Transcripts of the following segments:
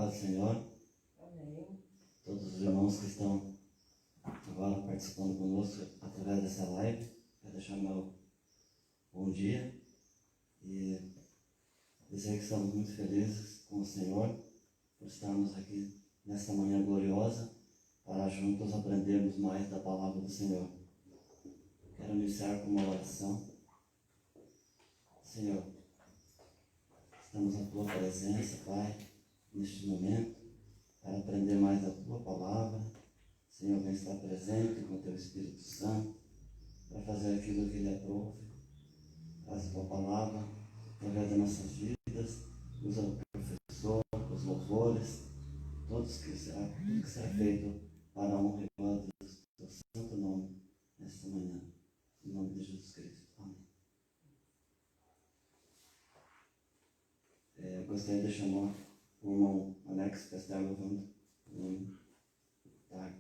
paz do Senhor. Amém. Todos os irmãos que estão agora participando conosco através dessa live. Quero deixar meu bom dia e dizer que estamos muito felizes com o Senhor por estarmos aqui nesta manhã gloriosa para juntos aprendermos mais da palavra do Senhor. Quero iniciar com uma oração. Senhor, estamos na Tua presença, Pai, neste momento, para aprender mais da Tua palavra. Senhor, vem estar presente com o Teu Espírito Santo, para fazer aquilo que Ele aprove. Traz a Tua palavra, através das nossas vidas, usa o professor, os louvores, tudo que será feito para a honra e glória do Teu santo nome, nesta manhã. Em nome de Jesus Cristo. Amém. Gostaria de chamar o irmão Alex para estar louvando o nome. Tá.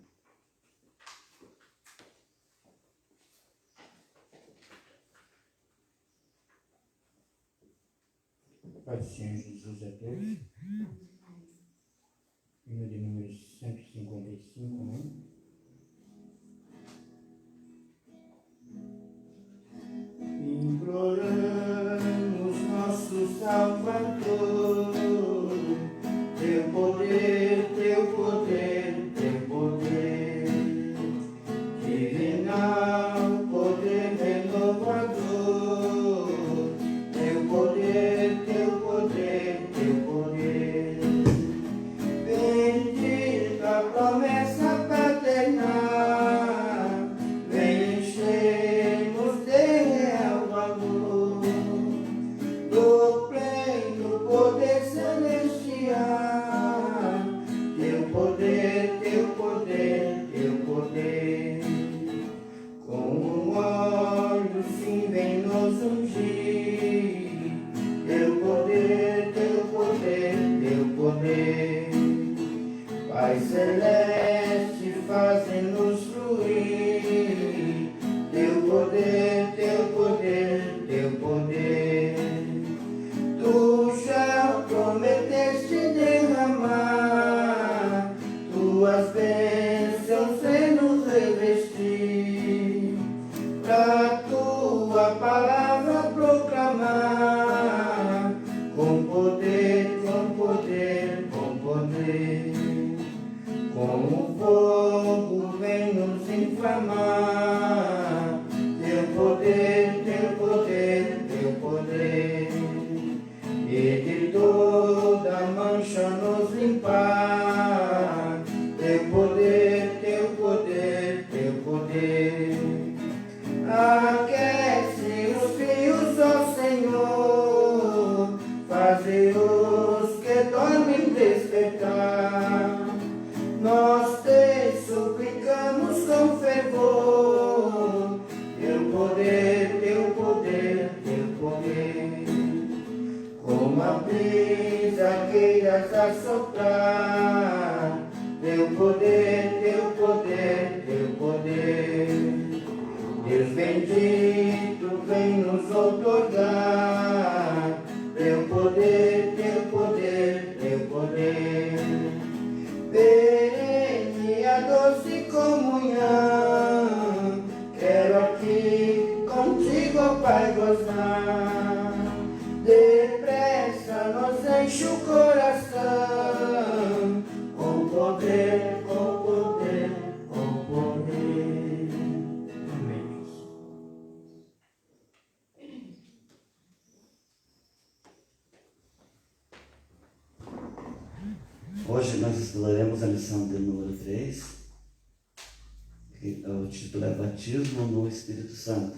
Pai do Senhor Jesus a todos. Hino de número 155, né? Imploramos nosso Salvador, Teu poder, Teu poder, Teu poder, divinal poder renovador, Teu poder, Teu poder, Teu poder, bendita a promessa paternal, vem encher-nos de real valor, do pleno poder celestial, Teu poder, Teu poder, Teu poder, com um óleo sim vem nos ungir, Teu poder, Teu poder, Teu poder, Pai celeste, fazem-nos fluir, Teu poder, Teu poder, Teu poder, Tu já prometeste derramar Tuas bênçãos e nos revestir, pra Tua palavra proclamar, com poder, com poder, com poder, como fogo vem nos inflamar, Teu poder, Teu poder, Teu poder, e de toda mancha nos limpar, Teu poder, Teu poder, Teu poder, aquece os fios, ó Senhor, faze os que dormem despertar, nós Te suplicamos com fervor, Teu poder, Teu poder, Teu poder, como a brisa queiras assoprar, Teu poder, Teu poder, Teu poder, Deus bendito vem nos outorgar, Teu poder, Teu poder, Teu poder, perene a doce comunhão, quero aqui contigo, ó Pai, gozar, depressa nos enche o coração, com poder, com poder, com poder. Amém. Hoje nós estudaremos a lição de número 3, que o título é Batismo no Espírito Santo.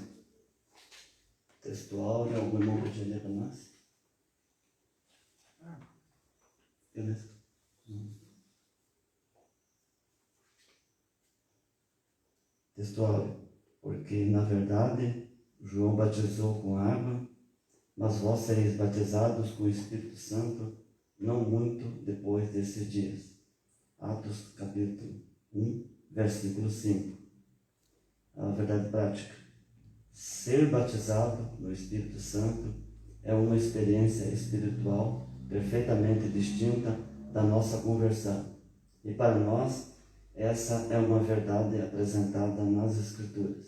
Textual, de algum irmão podia ler para nós? Beleza. Textual, porque na verdade João batizou com água, mas vós sereis batizados com o Espírito Santo não muito depois desses dias. Atos capítulo 1, versículo 5. A verdade prática. Ser batizado no Espírito Santo é uma experiência espiritual perfeitamente distinta da nossa conversão. E para nós, essa é uma verdade apresentada nas Escrituras.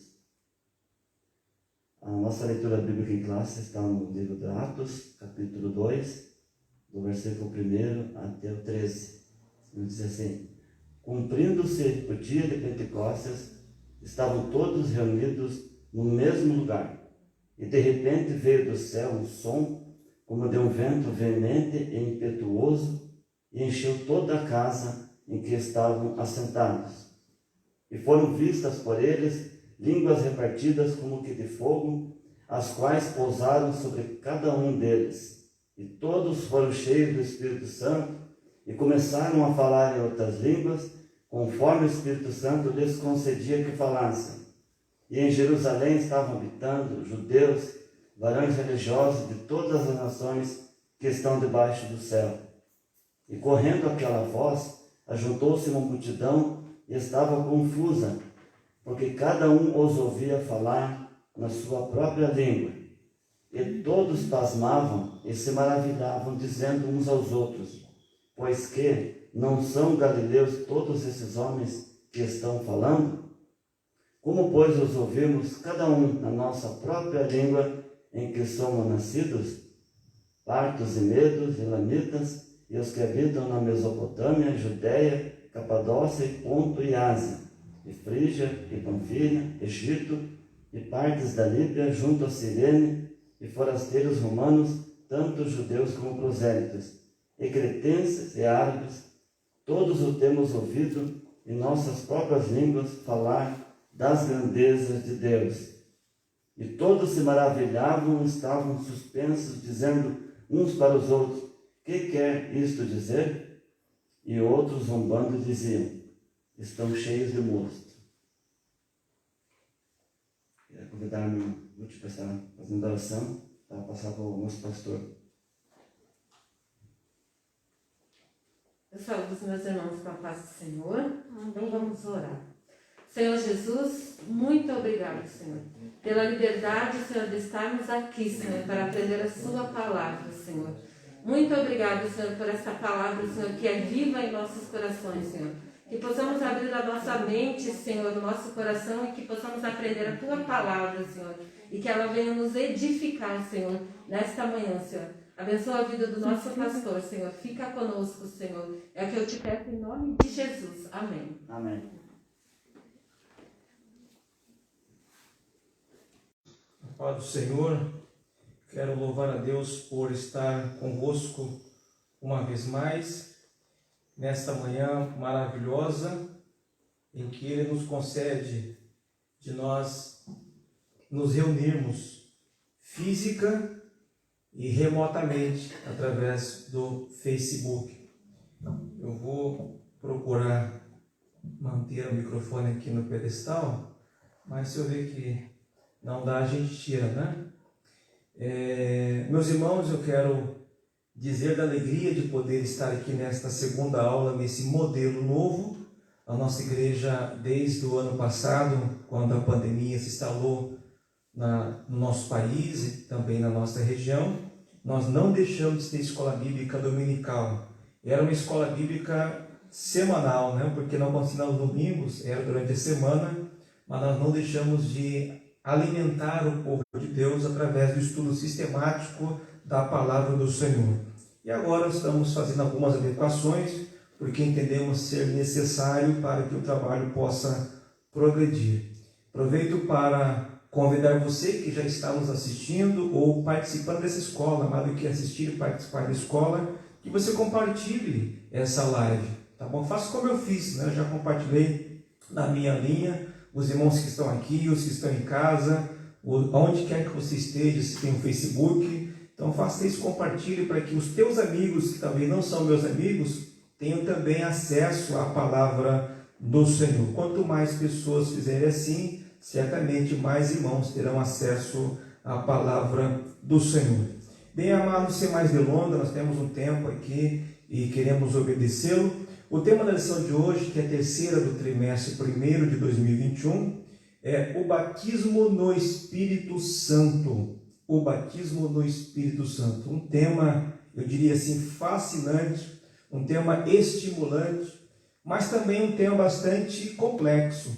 A nossa leitura bíblica em classe está no livro de Atos, capítulo 2, do versículo 1 até o 13. Diz assim: cumprindo-se o dia de Pentecostes, estavam todos reunidos no mesmo lugar. E de repente veio do céu um som, como de um vento veemente e impetuoso, e encheu toda a casa em que estavam assentados. E foram vistas por eles línguas repartidas como que de fogo, as quais pousaram sobre cada um deles. E todos foram cheios do Espírito Santo e começaram a falar em outras línguas, conforme o Espírito Santo lhes concedia que falassem. E em Jerusalém estavam habitando judeus, varões religiosos de todas as nações que estão debaixo do céu. E correndo aquela voz, ajuntou-se uma multidão e estava confusa, porque cada um os ouvia falar na sua própria língua. E todos pasmavam e se maravilhavam, dizendo uns aos outros: pois que não são galileus todos esses homens que estão falando? Como, pois, os ouvimos cada um na nossa própria língua em que somos nascidos? Partos e medos, elamitas, e os que habitam na Mesopotâmia, Judéia, Capadócia e Ponto e Ásia, e Frígia e Panfilha, Egito, e partes da Líbia junto a Cirene, e forasteiros romanos, tanto judeus como prosélitos, e cretenses e árabes, todos o temos ouvido em nossas próprias línguas falar das grandezas de Deus. E todos se maravilhavam e estavam suspensos, dizendo uns para os outros: que quer isto dizer? E outros, zombando, diziam: estão cheios de mosto. Queria convidar meu último para estar fazendo oração, para passar para o nosso pastor. Eu saúdo os meus irmãos com a paz do Senhor. Então vamos orar. Senhor Jesus, muito obrigado, Senhor, pela liberdade, Senhor, de estarmos aqui, Senhor, para aprender a sua palavra, Senhor. Muito obrigado, Senhor, por essa palavra, Senhor, que é viva em nossos corações, Senhor. Que possamos abrir a nossa mente, Senhor, o nosso coração, e que possamos aprender a tua palavra, Senhor. E que ela venha nos edificar, Senhor, nesta manhã, Senhor. Abençoa a vida do nosso pastor, Senhor. Fica conosco, Senhor. É o que eu te peço em nome de Jesus. Amém. Amém. Paz do Senhor, quero louvar a Deus por estar convosco uma vez mais, nesta manhã maravilhosa, em que Ele nos concede de nós nos reunirmos física e remotamente através do Facebook. Eu vou procurar manter o microfone aqui no pedestal, mas se eu ver que não dá, a gente tira, né? Meus irmãos, eu quero dizer da alegria de poder estar aqui nesta segunda aula, nesse modelo novo. A nossa igreja, desde o ano passado, quando a pandemia se instalou no nosso país e também na nossa região, nós não deixamos de ter escola bíblica dominical. Era uma escola bíblica semanal, né? Porque não ensinamos domingos, era durante a semana, mas nós não deixamos de alimentar o povo de Deus através do estudo sistemático da palavra do Senhor. E agora estamos fazendo algumas adequações, porque entendemos ser necessário para que o trabalho possa progredir. Aproveito para convidar você que já está nos assistindo ou participando dessa escola, mais do que assistir e participar da escola, que você compartilhe essa live, tá bom? Faça como eu fiz, né? Eu já compartilhei na minha linha. Os irmãos que estão aqui, os que estão em casa, onde quer que você esteja, se tem um Facebook, então faça isso, compartilhe para que os teus amigos, que também não são meus amigos, tenham também acesso à palavra do Senhor. Quanto mais pessoas fizerem assim, certamente mais irmãos terão acesso à palavra do Senhor. Bem, amados, sem mais delongas, nós temos um tempo aqui e queremos obedecê-lo. O tema da lição de hoje, que é a terceira do trimestre 1º de 2021, é o batismo no Espírito Santo. O batismo no Espírito Santo. Um tema, eu diria assim, fascinante. um tema estimulante, mas também um tema bastante complexo,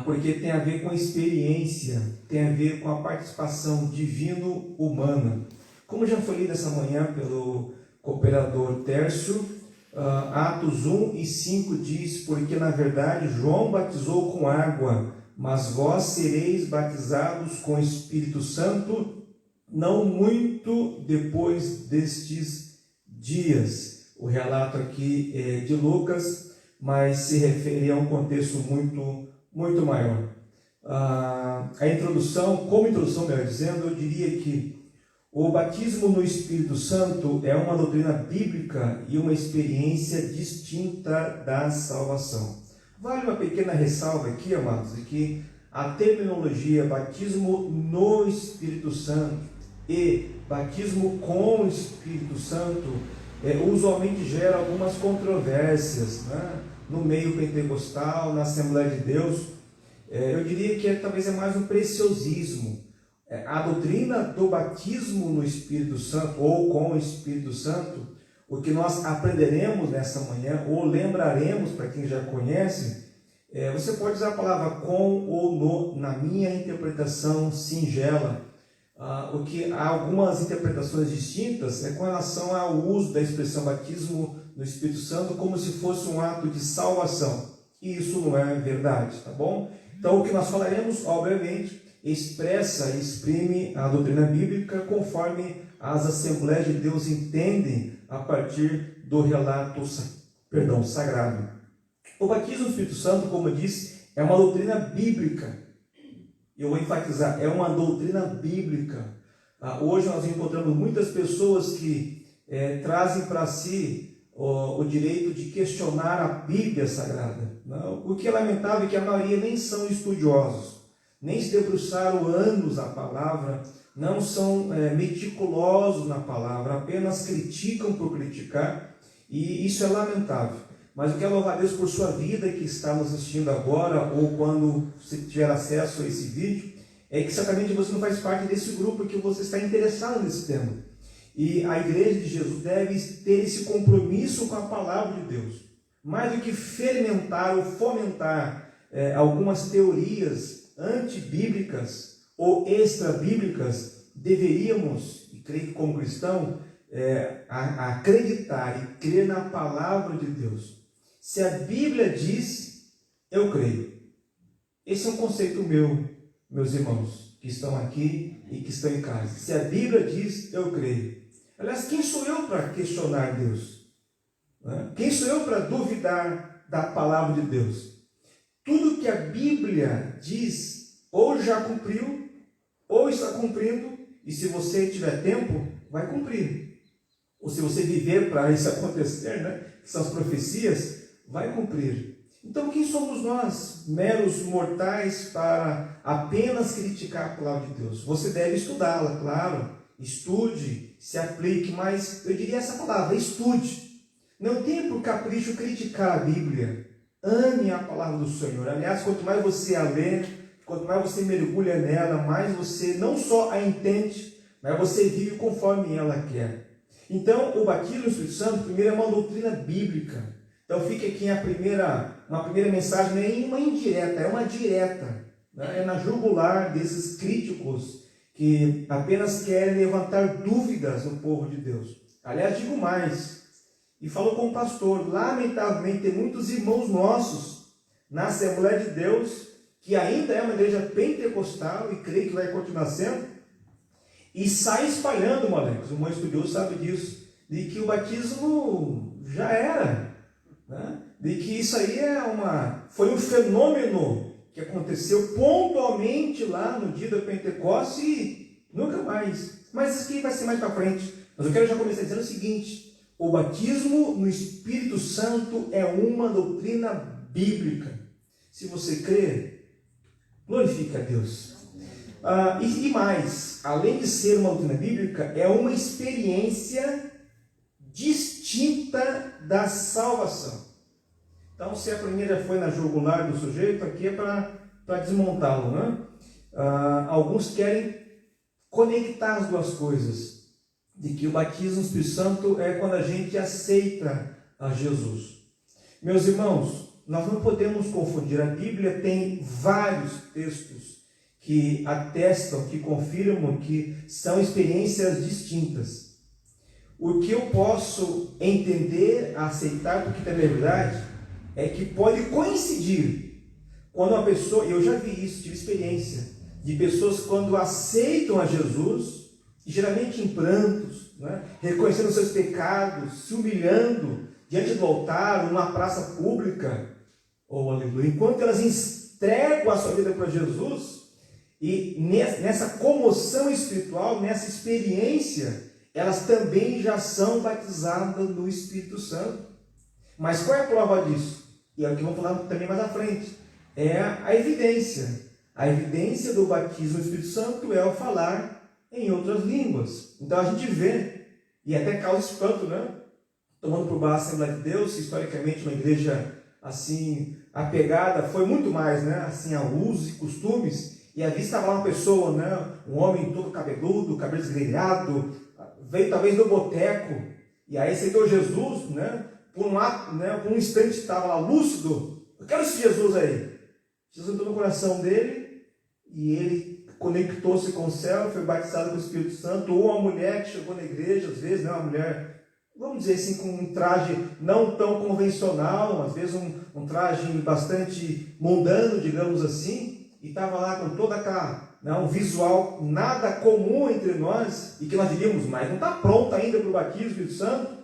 porque tem a ver com a experiência, tem a ver com a participação divino-humana. Como já foi lido essa manhã pelo cooperador Tércio, Atos 1 e 5 diz: porque na verdade João batizou com água, mas vós sereis batizados com o Espírito Santo não muito depois destes dias. O relato aqui é de Lucas, mas se refere a um contexto muito maior. Como introdução, melhor dizendo, eu diria que o batismo no Espírito Santo é uma doutrina bíblica e uma experiência distinta da salvação. Vale uma pequena ressalva aqui, amados, de que a terminologia batismo no Espírito Santo e batismo com o Espírito Santo usualmente gera algumas controvérsias, né? No meio pentecostal, na Assembleia de Deus. Eu diria que talvez é mais um preciosismo. A doutrina do batismo no Espírito Santo ou com o Espírito Santo, o que nós aprenderemos nessa manhã, ou lembraremos para quem já conhece, você pode usar a palavra com ou no, na minha interpretação singela, o que há algumas interpretações distintas com relação ao uso da expressão batismo no Espírito Santo como se fosse um ato de salvação, e isso não é verdade, tá bom? Então o que nós falaremos, obviamente, expressa e exprime a doutrina bíblica conforme as Assembleias de Deus entendem a partir do relato sagrado. O batismo no Espírito Santo, como eu disse, é uma doutrina bíblica. Eu vou enfatizar, é uma doutrina bíblica. Hoje nós encontramos muitas pessoas que trazem para si o direito de questionar a Bíblia Sagrada. O que é lamentável é que a maioria nem são estudiosos, nem se debruçaram anos a palavra, não são meticulosos na palavra, apenas criticam por criticar, e isso é lamentável. Mas eu quero louvar a Deus por sua vida que está nos assistindo agora, ou quando você tiver acesso a esse vídeo, é que certamente você não faz parte desse grupo que você está interessado nesse tema. E a Igreja de Jesus deve ter esse compromisso com a palavra de Deus. Mais do que fermentar ou fomentar algumas teorias antibíblicas ou extrabíblicas, deveríamos, e creio que como cristão, acreditar e crer na palavra de Deus. Se a Bíblia diz, eu creio. Esse é um conceito meu, meus irmãos, que estão aqui e que estão em casa. Se a Bíblia diz, eu creio. Aliás, quem sou eu para questionar Deus? Quem sou eu para duvidar da palavra de Deus? Tudo que a Bíblia diz, ou já cumpriu, ou está cumprindo, e se você tiver tempo, vai cumprir. Ou se você viver para isso acontecer, que são as profecias, vai cumprir. Então quem somos nós, meros mortais, para apenas criticar a palavra de Deus? Você deve estudá-la, claro, estude, se aplique, mas eu diria essa palavra, estude. Não tenha por capricho criticar a Bíblia, ame a palavra do Senhor. Aliás, quanto mais você a lê, quanto mais você mergulha nela, mais você não só a entende, mas você vive conforme ela quer. Então, o batismo no Espírito Santo, primeiro, é uma doutrina bíblica. Então, fica aqui uma primeira mensagem, não é uma indireta, é uma direta. É na jugular desses críticos que apenas querem levantar dúvidas no povo de Deus. Aliás, digo mais, e falo como pastor, lamentavelmente tem muitos irmãos nossos na Assembleia de Deus, que ainda é uma igreja pentecostal, e creio que vai continuar sendo, e sai espalhando, moleques, o irmão estudioso sabe disso, de que o batismo já era, de que isso aí foi um fenômeno que aconteceu pontualmente lá no dia do Pentecostes e nunca mais. Mas isso aqui vai ser mais para frente. Mas eu quero já começar dizendo o seguinte: o batismo no Espírito Santo é uma doutrina bíblica. Se você crê, glorifique a Deus. E mais, além de ser uma doutrina bíblica, é uma experiência distinta da salvação. Então, se a primeira foi na jugular do sujeito, aqui é para desmontá-lo, Alguns querem conectar as duas coisas. de que o batismo no Espírito Santo é quando a gente aceita a Jesus. Meus irmãos, nós não podemos confundir. A Bíblia tem vários textos que atestam, que confirmam que são experiências distintas. O que eu posso entender, aceitar, porque também é verdade, é que pode coincidir quando uma pessoa, eu já vi isso, tive experiência, de pessoas quando aceitam a Jesus, geralmente em prantos, né, reconhecendo seus pecados, se humilhando diante do altar, numa praça pública, oh, aleluia, enquanto elas entregam a sua vida para Jesus, e nessa comoção espiritual, nessa experiência, elas também já são batizadas no Espírito Santo. Mas qual é a prova disso? E é o que vamos falar também mais à frente. É a evidência. A evidência do batismo no Espírito Santo é o falar em outras línguas. Então a gente vê, e até causa espanto, né? Tomando por base a Assembleia de Deus, historicamente uma igreja assim, apegada, foi muito mais, né? Assim, a usos e costumes. E ali estava lá uma pessoa, né? Um homem todo cabeludo, cabelo esgrenhado, veio talvez do boteco, e aí aceitou Jesus, né? Por um instante estava lá lúcido. Eu quero esse Jesus aí. Jesus entrou no coração dele e ele conectou-se com o céu, foi batizado com o Espírito Santo. Ou uma mulher que chegou na igreja, às vezes, né? Uma mulher, vamos dizer assim, com um traje não tão convencional, às vezes um traje bastante mundano, digamos assim, e estava lá com toda aquela, né, um visual nada comum entre nós, e que nós diríamos, mas não está pronta ainda para o batismo do Espírito Santo.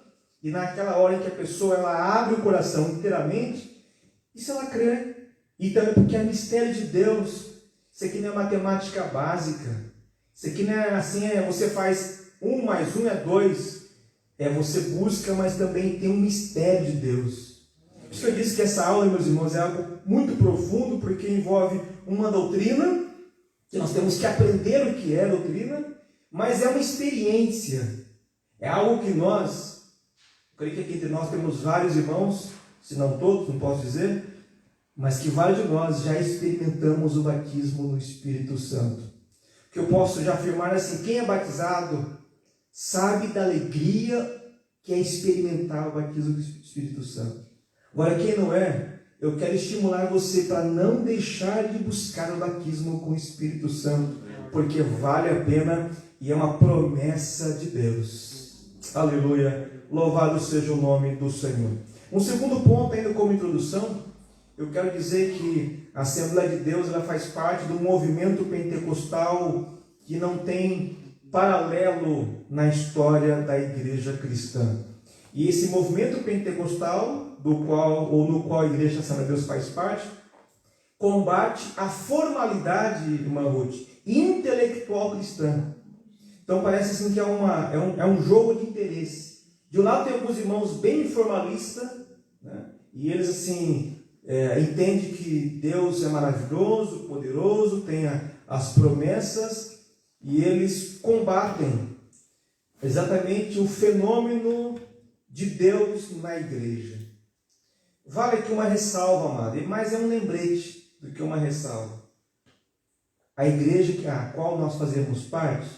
E naquela hora em que a pessoa ela abre o coração inteiramente, isso ela crê. E também porque é mistério de Deus. Isso aqui não é matemática básica. Isso aqui não é assim, você faz 1 mais 1 é 2. Você busca, mas também tem um mistério de Deus. Por isso que eu disse que essa aula, meus irmãos, é algo muito profundo, porque envolve uma doutrina, que nós temos que aprender o que é doutrina, mas é uma experiência. É algo que nós, eu creio que aqui entre nós temos vários irmãos, se não todos, não posso dizer, mas que vários de nós já experimentamos o batismo no Espírito Santo. O que eu posso já afirmar assim, quem é batizado sabe da alegria que é experimentar o batismo do Espírito Santo. Agora, quem não é, eu quero estimular você para não deixar de buscar o batismo com o Espírito Santo, porque vale a pena e é uma promessa de Deus. Aleluia! Louvado seja o nome do Senhor. Um segundo ponto, ainda como introdução, eu quero dizer que a Assembleia de Deus ela faz parte do movimento pentecostal que não tem paralelo na história da igreja cristã. E esse movimento pentecostal, no qual a igreja Assembleia de Deus faz parte, combate a formalidade, irmã Ruth, intelectual cristã. Então parece assim que é um jogo de interesse. De um lado tem alguns irmãos bem formalistas, né? E eles assim entendem que Deus é maravilhoso, poderoso, tem as promessas, e eles combatem exatamente o fenômeno de Deus na igreja. Vale aqui uma ressalva, amado, mas é um lembrete do que uma ressalva. A igreja a qual nós fazemos parte,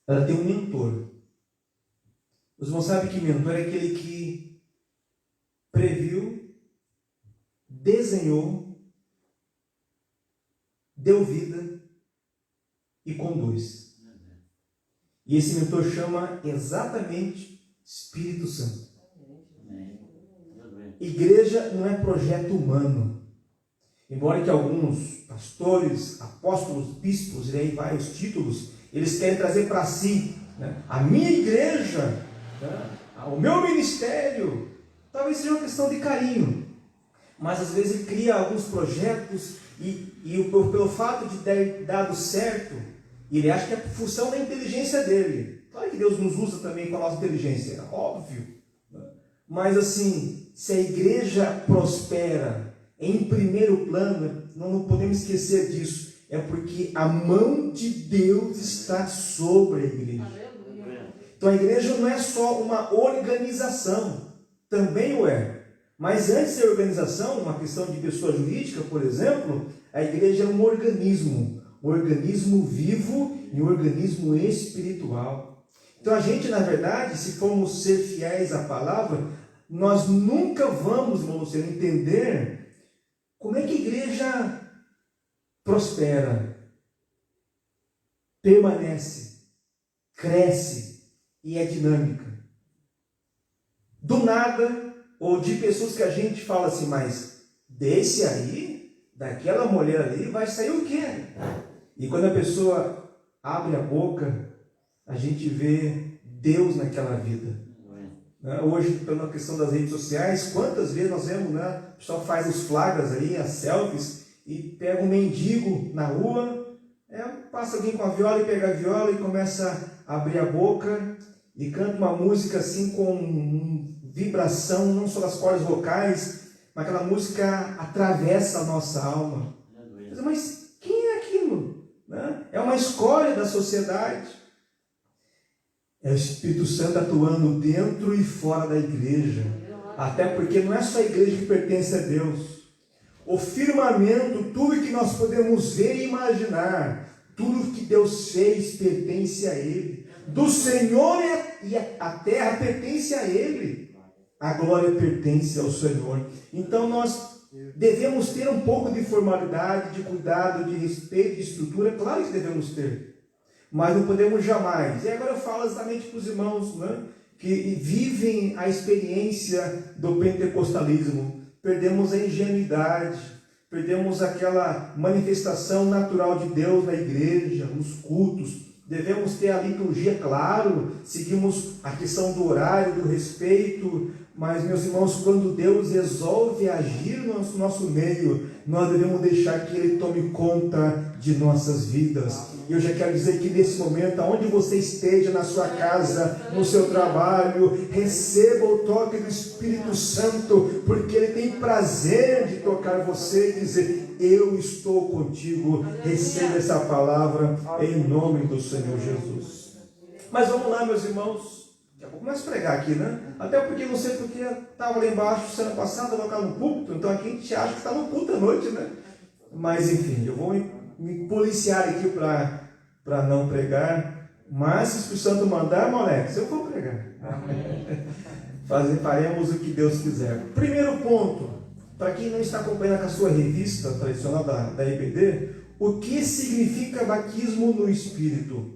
ela tem um mentor. Os irmãos sabem que mentor é aquele que previu, desenhou, deu vida e conduz. E esse mentor chama exatamente Espírito Santo. Igreja não é projeto humano. Embora que alguns pastores, apóstolos, bispos, e aí vai os títulos, eles querem trazer para si, né, a minha igreja, né, o meu ministério. Talvez seja uma questão de carinho, mas às vezes ele cria alguns projetos e pelo fato de ter dado certo, ele acha que é função da inteligência dele. Claro que Deus nos usa também com a nossa inteligência, é óbvio. Mas assim, se a igreja prospera em primeiro plano, não podemos esquecer disso, é porque a mão de Deus está sobre a igreja. Então a igreja não é só uma organização, também o é. Mas antes de ser organização, uma questão de pessoa jurídica, por exemplo, a igreja é um organismo vivo e um organismo espiritual. Então a gente, na verdade, se formos ser fiéis à palavra, nós nunca vamos, irmão Luciano, entender como é que a igreja prospera, permanece, cresce e é dinâmica. Do nada, ou de pessoas que a gente fala assim, mas desse aí, daquela mulher ali, vai sair o quê? E quando a pessoa abre a boca, a gente vê Deus naquela vida. Hoje, pela questão das redes sociais, quantas vezes nós vemos, né? O pessoal faz os flagras aí, as selfies, e pega um mendigo na rua, passa alguém com a viola e pega a viola e começa a abrir a boca e canta uma música assim com vibração, não só das cordas vocais, mas aquela música atravessa a nossa alma. Mas quem é aquilo? Né? É uma escória da sociedade. É o Espírito Santo atuando dentro e fora da igreja. Até porque não é só a igreja que pertence a Deus. O firmamento, tudo que nós podemos ver e imaginar, tudo que Deus fez pertence a Ele. Do Senhor e a terra pertence a Ele. A glória pertence ao Senhor. Então nós devemos ter um pouco de formalidade, de cuidado, de respeito, de estrutura. Claro que devemos ter. Mas não podemos jamais. E agora eu falo exatamente para os irmãos, né, que vivem a experiência do pentecostalismo. Perdemos a ingenuidade, perdemos aquela manifestação natural de Deus na igreja, nos cultos. Devemos ter a liturgia, claro, seguimos a questão do horário, do respeito, mas, meus irmãos, quando Deus resolve agir no nosso meio, nós devemos deixar que Ele tome conta de nossas vidas. E eu já quero dizer que nesse momento, aonde você esteja, na sua casa, no seu trabalho, receba o toque do Espírito Santo, porque Ele tem prazer de tocar você e dizer, eu estou contigo. Receba essa palavra em nome do Senhor Jesus. Mas vamos lá, meus irmãos. Daqui a pouco começo a pregar aqui, né? Até porque, não sei porque, estava lá embaixo, semana passada, colocado no púlpito, então aqui a gente acha que está no culto à noite, né? Mas, enfim, eu vou me policiar aqui para não pregar, mas se o Espírito Santo mandar, moleque, eu vou pregar. Faremos o que Deus quiser. Primeiro ponto, para quem não está acompanhando com a sua revista tradicional da EBD, o que significa batismo no Espírito?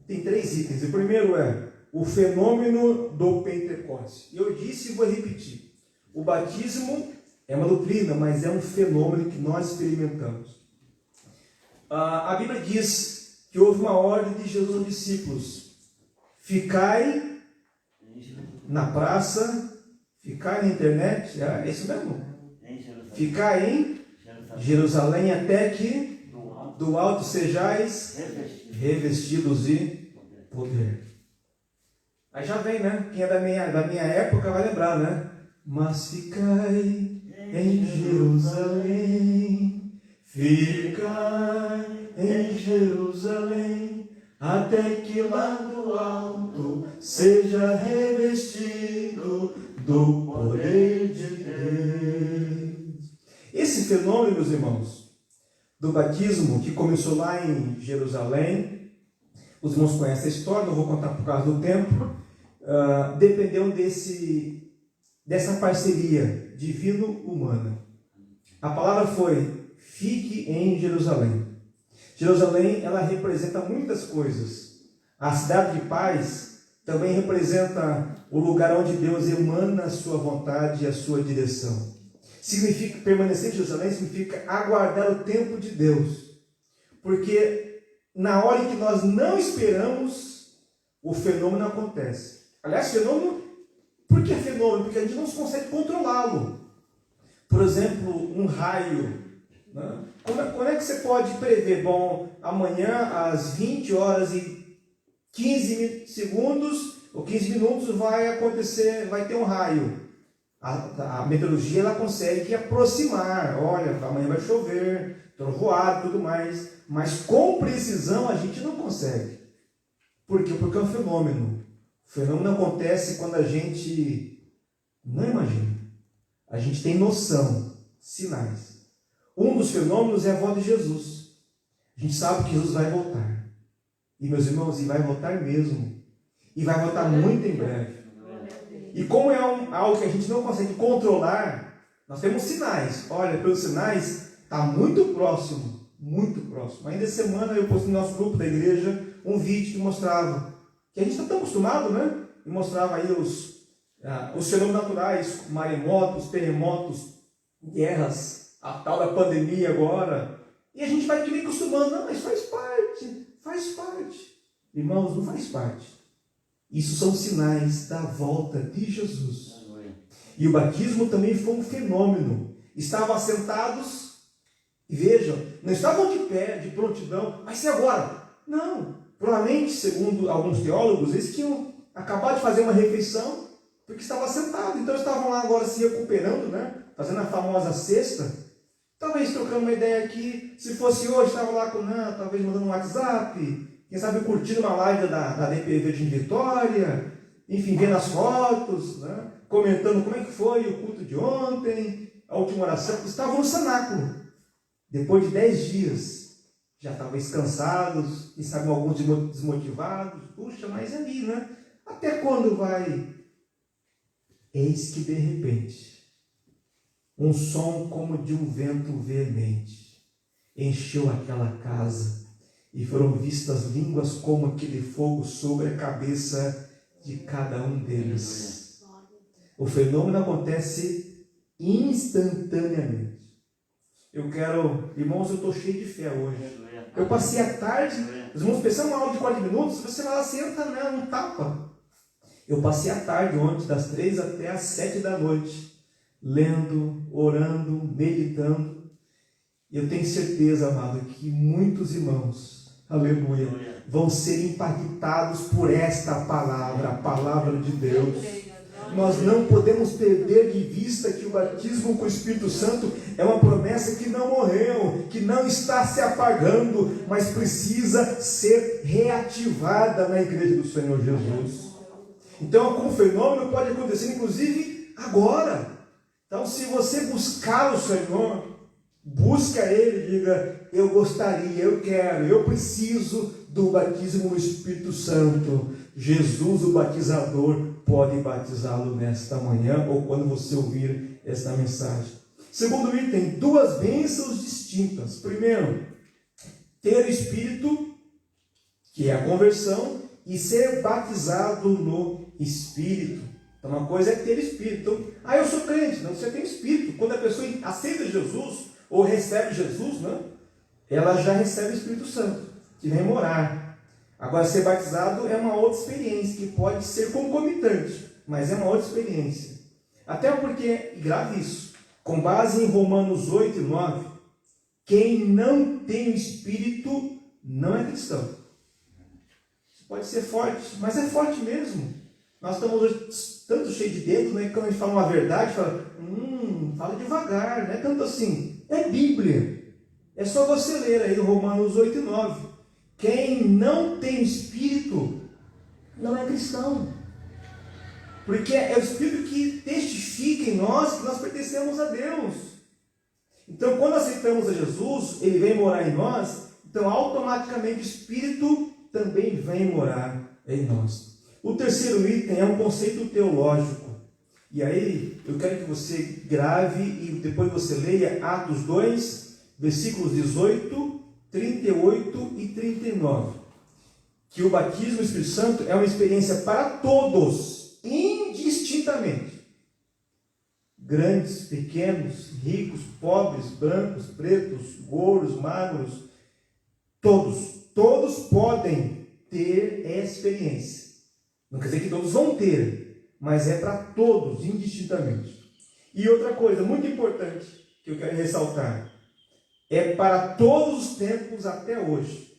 Tem 3 itens. O primeiro é o fenômeno do Pentecostes. Eu disse e vou repetir. O batismo é uma doutrina, mas é um fenômeno que nós experimentamos. A Bíblia diz que houve uma ordem de Jesus aos discípulos. Ficai na praça, ficai na internet, é isso mesmo? Ficai em Jerusalém até que do alto sejais revestidos de poder. Aí já vem, né? Quem é da minha época vai lembrar, né? Mas ficai em Jerusalém, ficai em Jerusalém, até que lá do alto seja revestido do poder de Deus. Esse fenômeno, meus irmãos, do batismo, que começou lá em Jerusalém, os irmãos conhecem a história, não vou contar por causa do tempo, dependeu dessa parceria divino-humana. A palavra foi, fique em Jerusalém. Jerusalém, ela representa muitas coisas. A cidade de paz também representa o lugar onde Deus emana a sua vontade e a sua direção. Significa, permanecer em Jerusalém significa aguardar o tempo de Deus. Porque na hora em que nós não esperamos, o fenômeno acontece. Aliás, fenômeno, por que fenômeno? Porque a gente não consegue controlá-lo. Por exemplo, um raio. Né? Como é que você pode prever? Bom, amanhã às 20 horas e 15 segundos ou 15 minutos vai acontecer, vai ter um raio. A meteorologia ela consegue aproximar. Olha, amanhã vai chover, trovoado, tudo mais. Mas com precisão a gente não consegue. Por quê? Porque é um fenômeno. O fenômeno acontece quando a gente não imagina. A gente tem noção, sinais. Um dos fenômenos é a volta de Jesus. A gente sabe que Jesus vai voltar. E, meus irmãos, e vai voltar mesmo. e vai voltar muito em breve. E como é algo que a gente não consegue controlar, nós temos sinais. Olha, pelos sinais, está muito próximo, muito próximo. Ainda essa semana eu postei no nosso grupo da igreja um vídeo que mostrava, que a gente está tão acostumado, né? E mostrava aí os fenômenos naturais, maremotos, terremotos, guerras, a tal da pandemia agora. E a gente vai meio acostumando, não, mas faz parte. Irmãos, não faz parte. Isso são sinais da volta de Jesus. E o batismo também foi um fenômeno. Estavam assentados, e vejam, não estavam de pé, de prontidão, mas e agora? Não. Provavelmente, segundo alguns teólogos, eles tinham acabado de fazer uma refeição, porque estavam sentados. Então estavam lá agora se recuperando, né? Fazendo a famosa cesta. Talvez trocando uma ideia aqui. Se fosse hoje, estava lá com talvez mandando um WhatsApp. Quem sabe curtindo uma live da DPV de Vitória. Enfim, vendo as fotos, né? Comentando como é que foi o culto de ontem, a última oração. Estavam no cenáculo. Depois de 10 dias. Já talvez cansados, quem sabe alguns desmotivados. Puxa, mas ali, né? Até quando vai? Eis que de repente, um som como de um vento veemente encheu aquela casa e foram vistas línguas como aquele fogo sobre a cabeça de cada um deles. O fenômeno acontece instantaneamente. Irmãos, eu estou cheio de fé hoje. Eu passei a tarde, os irmãos pensando uma aula de 40 minutos, você vai lá, senta, né, não tapa. Eu passei a tarde ontem, das 3 até as 7 da noite, lendo, orando, meditando. E eu tenho certeza, amado, que muitos irmãos, aleluia, vão ser impactados por esta palavra, a palavra de Deus. Nós não podemos perder de vista que o batismo com o Espírito Santo é uma promessa que não morreu, que não está se apagando, mas precisa ser reativada na igreja do Senhor Jesus. Então, algum fenômeno pode acontecer, inclusive, agora. Então, se você buscar o Senhor, busca Ele, diga, eu gostaria, eu quero, eu preciso do batismo no Espírito Santo. Jesus, o batizador, pode batizá-lo nesta manhã ou quando você ouvir esta mensagem. Segundo item, 2 bênçãos distintas. Primeiro, ter o Espírito, que é a conversão, e ser batizado no Espírito. Então, uma coisa é ter Espírito. Então, eu sou crente. Não, você tem Espírito. Quando a pessoa aceita Jesus, ou recebe Jesus, né, ela já recebe o Espírito Santo, que vem morar. Agora, ser batizado é uma outra experiência, que pode ser concomitante, mas é uma outra experiência. Até porque, e grave isso, com base em Romanos 8 e 9, quem não tem o Espírito não é cristão. Pode ser forte, mas é forte mesmo. Nós estamos hoje tanto cheios de dedos, né? Quando a gente fala uma verdade, fala devagar, não é tanto assim. É Bíblia. É só você ler aí Romanos 8 e 9. Quem não tem Espírito não é cristão. Porque é o Espírito que testifica em nós que nós pertencemos a Deus. Então, quando aceitamos a Jesus, Ele vem morar em nós, então automaticamente o Espírito também vem morar em nós. O terceiro item é um conceito teológico. E aí, eu quero que você grave e depois você leia Atos 2, versículos 18, 38 e 39. Que o batismo do Espírito Santo é uma experiência para todos, indistintamente. Grandes, pequenos, ricos, pobres, brancos, pretos, gordos, magros, todos podem ter essa experiência. Não quer dizer que todos vão ter, mas é para todos, indistintamente. E outra coisa muito importante que eu quero ressaltar, é para todos os tempos até hoje.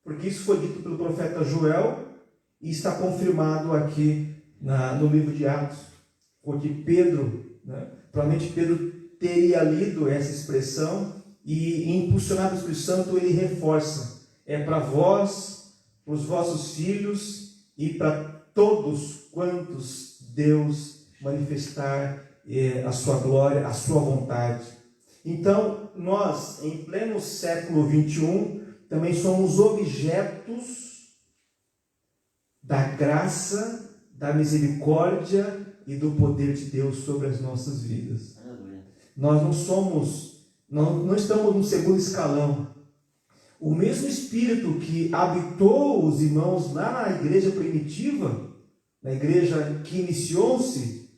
Porque isso foi dito pelo profeta Joel e está confirmado aqui no livro de Atos. Porque Pedro, provavelmente Pedro teria lido essa expressão e impulsionado o Espírito Santo, ele reforça. É para vós, para os vossos filhos e para todos quantos Deus manifestar a sua glória, a sua vontade. Então, nós, em pleno século XXI, também somos objetos da graça, da misericórdia e do poder de Deus sobre as nossas vidas. Aleluia. Nós não estamos no segundo escalão. O mesmo Espírito que habitou os irmãos lá na igreja primitiva, na igreja que iniciou-se,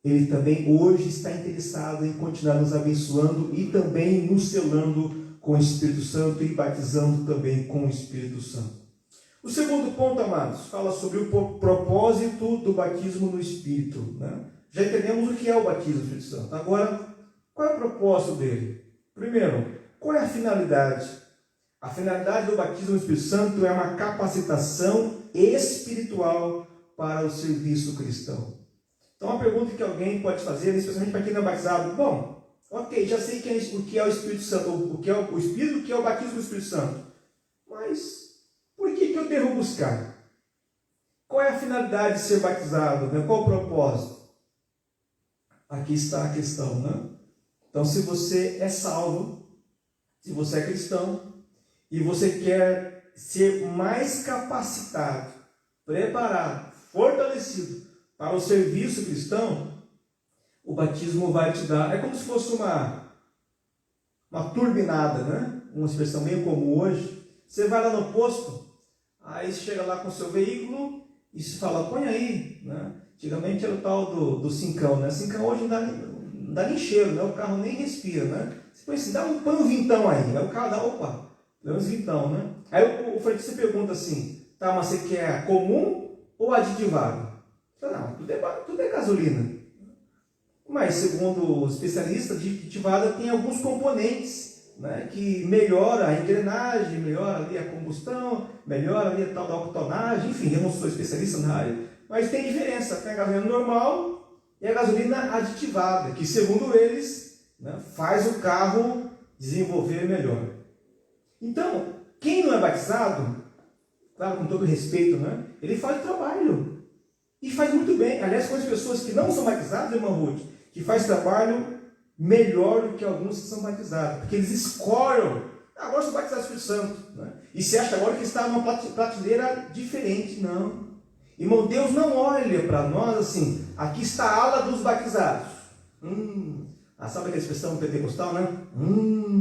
ele também hoje está interessado em continuar nos abençoando e também nos selando com o Espírito Santo e batizando também com o Espírito Santo. O segundo ponto, amados, fala sobre o propósito do batismo no Espírito, né? Já entendemos o que é o batismo no Espírito Santo. Agora, qual é o propósito dele? Primeiro, qual é a finalidade? A finalidade do batismo no Espírito Santo é uma capacitação espiritual para o serviço cristão. Então, uma pergunta que alguém pode fazer, especialmente para quem não é batizado: bom, ok, já sei o que é o Espírito Santo, o que é o Espírito, o que é o batismo do Espírito Santo. Mas por que eu devo buscar? Qual é a finalidade de ser batizado? Né? Qual o propósito? Aqui está a questão, né? Então, se você é salvo, se você é cristão, e você quer ser mais capacitado, preparado, fortalecido para o serviço cristão, o batismo vai te dar, é como se fosse uma turbinada, né? Uma expressão meio comum hoje. Você vai lá no posto, aí você chega lá com o seu veículo e se fala: põe aí, né? Antigamente era o tal do cincão, né? Cincão hoje não dá nem cheiro, né? O carro nem respira, né? Você põe assim: põe um vintão aí. Aí o carro dá, opa, dá uns vintão, né? Aí o frentista pergunta assim: tá, mas você quer comum ou aditivado? Não, tudo é gasolina. Mas, segundo os especialistas, aditivada tem alguns componentes, né, que melhora a engrenagem, melhora ali a combustão, melhora ali a tal da octanagem, enfim, eu não sou especialista na área, mas tem diferença. Tem a gasolina normal e a gasolina aditivada, que, segundo eles, né, faz o carro desenvolver melhor. Então, quem não é batizado, claro, com todo respeito, né, ele faz o trabalho. E faz muito bem. Aliás, com as pessoas que não são batizadas, irmã Ruth, que faz trabalho melhor do que alguns que são batizados. Porque eles escoram: agora sou batizado do Espírito Santo. Né? E se acha agora que está numa prateleira diferente. Não. Irmão, Deus não olha para nós assim: aqui está a ala dos batizados. Sabe aquela expressão pentecostal, né?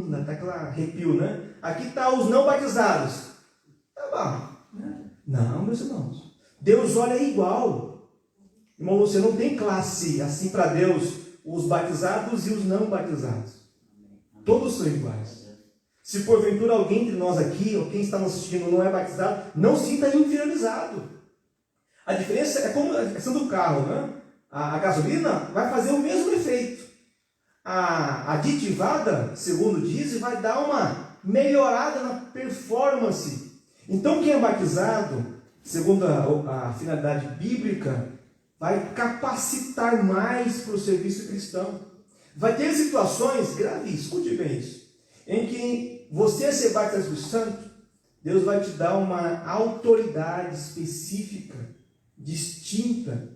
Dá até aquele arrepio, né? Aqui está os não batizados. Tá bom. Né? Não, meus irmãos. Deus olha igual. Irmão, você não tem classe assim para Deus: os batizados e os não batizados. Todos são iguais. Se porventura alguém de nós aqui, ou quem está nos assistindo, não é batizado, não sinta inferiorizado. A diferença é como a questão do carro, né? A gasolina vai fazer o mesmo efeito. A aditivada, segundo diz, vai dar uma melhorada na performance. Então, quem é batizado, segundo a finalidade bíblica, vai capacitar mais para o serviço cristão. Vai ter situações graves, escute bem isso, em que você ser batizado do Espírito Santo, Deus vai te dar uma autoridade específica, distinta,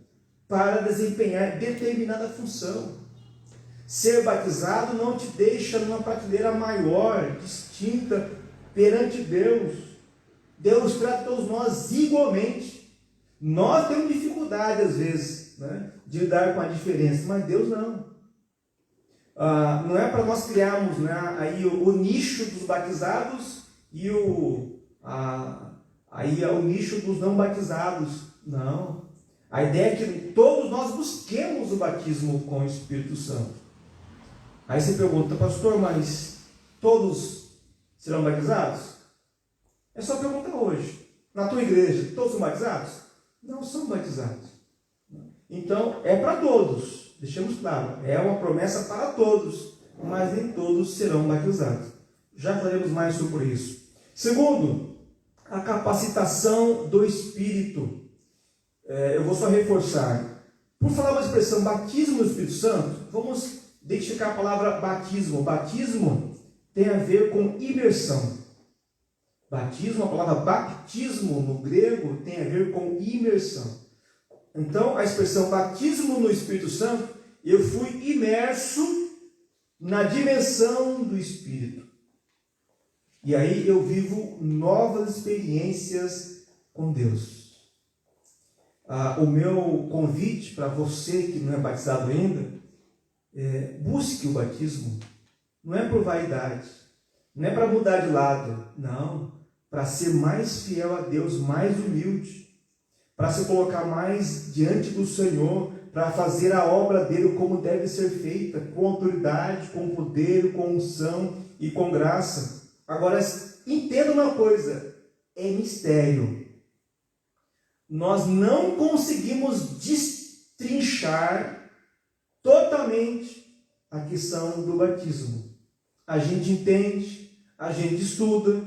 para desempenhar determinada função. Ser batizado não te deixa numa prateleira maior, distinta, perante Deus. Deus trata todos nós igualmente. Nós temos dificuldade, às vezes, né, de lidar com a diferença, mas Deus não. Não é para nós criarmos, né, aí o nicho dos batizados e o nicho dos não batizados. Não. A ideia é que todos nós busquemos o batismo com o Espírito Santo. Aí você pergunta: pastor, mas todos serão batizados? É só perguntar hoje. Na tua igreja, todos são batizados? Não são batizados. Então, é para todos. Deixemos claro, é uma promessa para todos, mas nem todos serão batizados. Já falaremos mais sobre isso. Segundo, a capacitação do Espírito. Eu vou só reforçar. Por falar uma expressão batismo do Espírito Santo, vamos identificar a palavra batismo. Batismo tem a ver com imersão. Batismo, a palavra baptismo no grego tem a ver com imersão. Então, a expressão batismo no Espírito Santo, eu fui imerso na dimensão do Espírito. E aí eu vivo novas experiências com Deus. o meu convite para você que não é batizado ainda, busque o batismo. Não é por vaidade, não é para mudar de lado, não, para ser mais fiel a Deus, mais humilde, para se colocar mais diante do Senhor, para fazer a obra dele como deve ser feita, com autoridade, com poder, com unção e com graça. Agora, entenda uma coisa, é mistério. Nós não conseguimos destrinchar totalmente a questão do batismo. A gente entende, a gente estuda,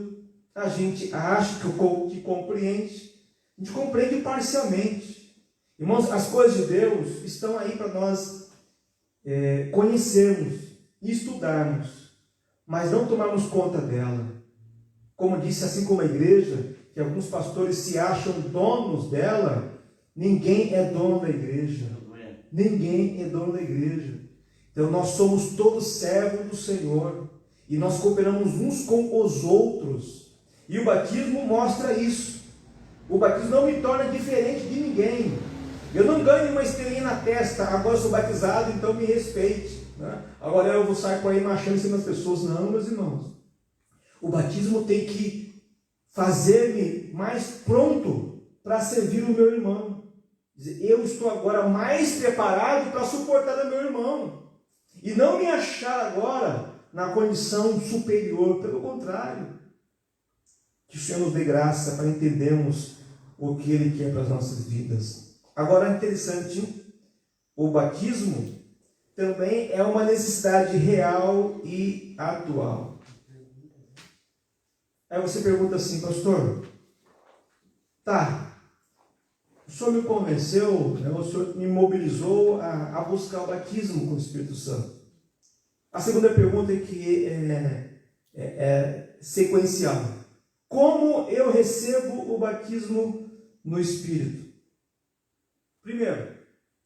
a gente acha que compreende, a gente compreende parcialmente. Irmãos, as coisas de Deus estão aí para nós conhecermos e estudarmos, mas não tomarmos conta dela. Como disse, assim como a igreja, que alguns pastores se acham donos dela, ninguém é dono da igreja. Ninguém é dono da igreja. Então nós somos todos servos do Senhor e nós cooperamos uns com os outros. E o batismo mostra isso. O batismo não me torna diferente de ninguém. Eu não ganho uma estrelinha na testa, agora eu sou batizado, então me respeite, né? Agora eu vou sair por aí marchando em cima das pessoas. Não, meus irmãos. O batismo tem que fazer-me mais pronto para servir o meu irmão. Eu estou agora mais preparado para suportar o meu irmão. E não me achar agora na condição superior, pelo contrário. Que o Senhor nos dê graça para entendermos o que Ele quer para as nossas vidas. Agora é interessante, o batismo também é uma necessidade real e atual. Aí você pergunta assim, pastor, o senhor me convenceu, né, o senhor me mobilizou a buscar o batismo com o Espírito Santo. A segunda pergunta é que é sequencial. Como eu recebo o batismo no Espírito? Primeiro,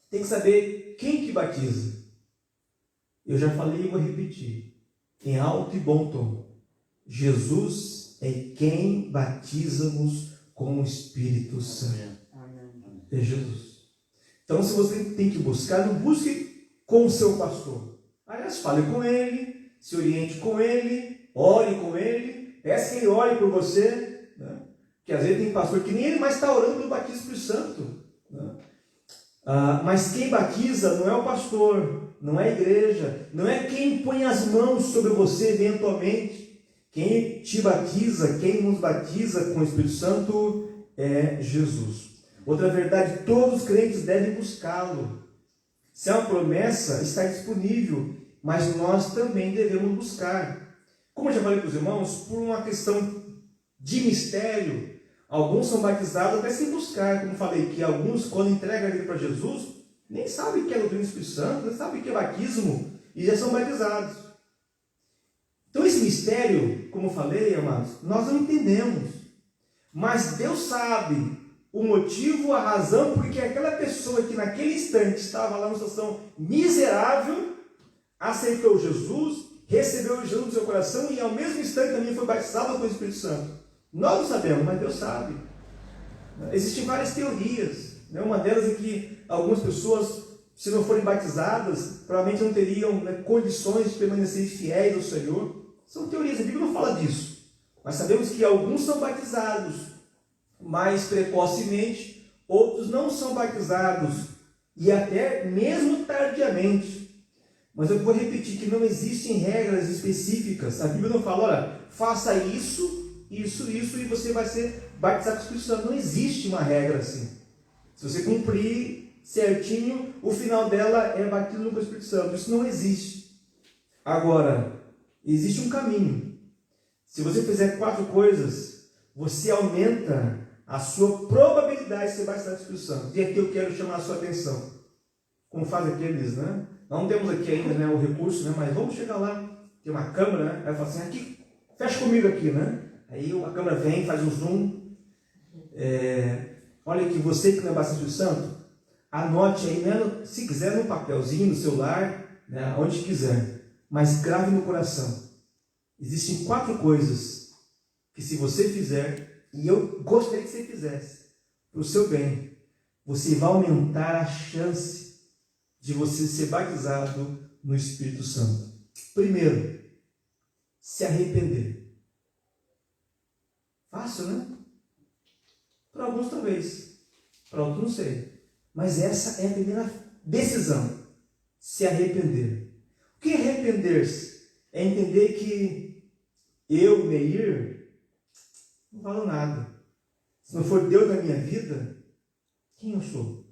tem que saber quem que batiza. Eu já falei e vou repetir, em alto e bom tom. Jesus é quem batiza-nos com o Espírito Santo. É Jesus. Então, se você tem que buscar, não busque com o seu pastor. Aliás, fale com ele, se oriente com ele, ore com ele, peça que ele ore por você, né? Porque às vezes tem pastor que nem ele mais está orando pelo batismo do Espírito Santo, né? Mas quem batiza não é o pastor, não é a igreja, não é quem põe as mãos sobre você eventualmente. Quem te batiza, quem nos batiza com o Espírito Santo é Jesus. Outra verdade, todos os crentes devem buscá-lo. Se é uma promessa, está disponível, mas nós também devemos buscar. Como eu já falei para os irmãos, por uma questão de mistério, alguns são batizados até sem buscar. Como falei, que alguns, quando entregam a vida para Jesus, nem sabem o que é doutrina do Espírito Santo, nem sabem o que é batismo, e já são batizados. Então esse mistério, como eu falei, amados, nós não entendemos. Mas Deus sabe o motivo, a razão, porque aquela pessoa que naquele instante estava lá numa situação miserável, aceitou Jesus, recebeu Jesus no seu coração e ao mesmo instante também foi batizado com o Espírito Santo. Nós não sabemos, mas Deus sabe. Existem várias teorias. Uma delas é que algumas pessoas, se não forem batizadas, provavelmente não teriam condições de permanecer fiéis ao Senhor. São teorias, a Bíblia não fala disso. Mas sabemos que alguns são batizados mais precocemente, outros não são batizados e até mesmo tardiamente. Mas eu vou repetir que não existem regras específicas. A Bíblia não fala, olha, faça isso, isso, isso e você vai ser batizado com o Espírito Santo. Não existe uma regra assim. Se você cumprir certinho, o final dela é batismo com o Espírito Santo. Isso não existe. Agora, existe um caminho. Se você fizer 4 coisas, você aumenta a sua probabilidade de ser batizado com o Espírito Santo. E aqui eu quero chamar a sua atenção. Como faz aqueles, né? Nós não temos aqui ainda, o recurso, mas vamos chegar lá. Tem uma câmera, né? Aí fala assim, aqui, fecha comigo aqui, né? Aí a câmera vem, faz um zoom. Olha aqui, você que não é batizado com o Espírito Santo, anote aí, né? Se quiser no papelzinho, no celular, né? Onde quiser. Mas grave no coração. Existem 4 coisas que se você fizer, e eu gostaria que você fizesse, para o seu bem, você vai aumentar a chance de você ser batizado no Espírito Santo. Primeiro, se arrepender. Fácil, né? Para alguns talvez, para outros não sei. Mas essa é a primeira decisão, se arrepender. O que é arrepender-se? É entender que eu, Meir, não falo nada. Se não for Deus na minha vida, quem eu sou?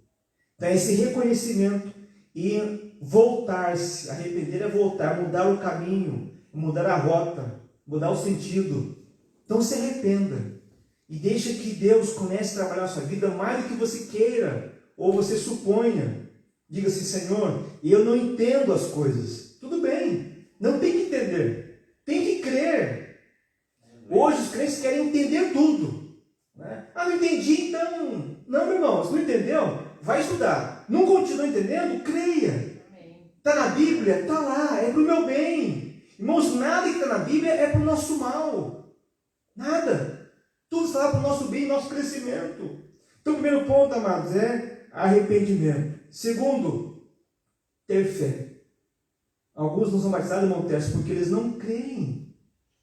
Então esse reconhecimento e voltar-se, arrepender é voltar, mudar o caminho, mudar a rota, mudar o sentido. Então se arrependa e deixa que Deus comece a trabalhar a sua vida mais do que você queira ou você suponha. Diga assim: Senhor, eu não entendo as coisas. Tudo bem, não tem que entender, tem que crer. Hoje os crentes querem entender tudo, né? Ah, não entendi, então... Não, meu irmão, se não entendeu, vai estudar. Não continua entendendo? Creia. Está na Bíblia? Está lá, é para o meu bem. Irmãos, nada que está na Bíblia é para o nosso mal. Nada. Tudo está lá para o nosso bem e nosso crescimento. Então, o primeiro ponto, amados, é arrependimento. Segundo, ter fé. Alguns não são batizados, irmão Tércio, porque eles não creem.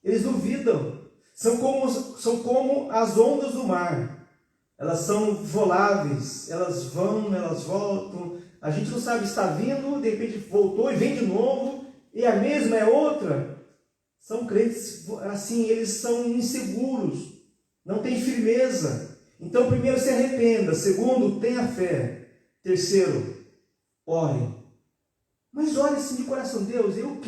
Eles duvidam. São como as ondas do mar. Elas são voláveis, elas vão, elas voltam. A gente não sabe, está vindo, de repente voltou e vem de novo, e a mesma é outra. São crentes assim, eles são inseguros, não têm firmeza. Então, primeiro, se arrependa. Segundo, tenha fé. Terceiro, ore. Mas ore assim de coração: Deus, eu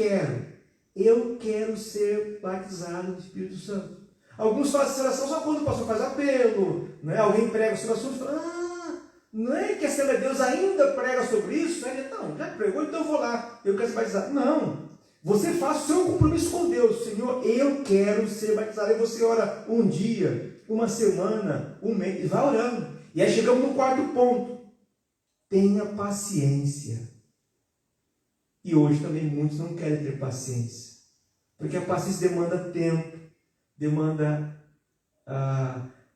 quero ser batizado no Espírito Santo. Alguns fazem essa oração só quando o pastor faz apelo, né? Alguém prega sobre o assunto e fala: não é que a Assembleia de Deus ainda prega sobre isso? Aí ele: não, já pregou, então eu vou lá, eu quero ser batizado. Não, você faz o seu compromisso com Deus. Senhor, eu quero ser batizado. Aí você ora um dia, uma semana, um mês, e vai orando. E aí chegamos no quarto ponto: tenha paciência. E hoje também muitos não querem ter paciência, porque a paciência demanda tempo, demanda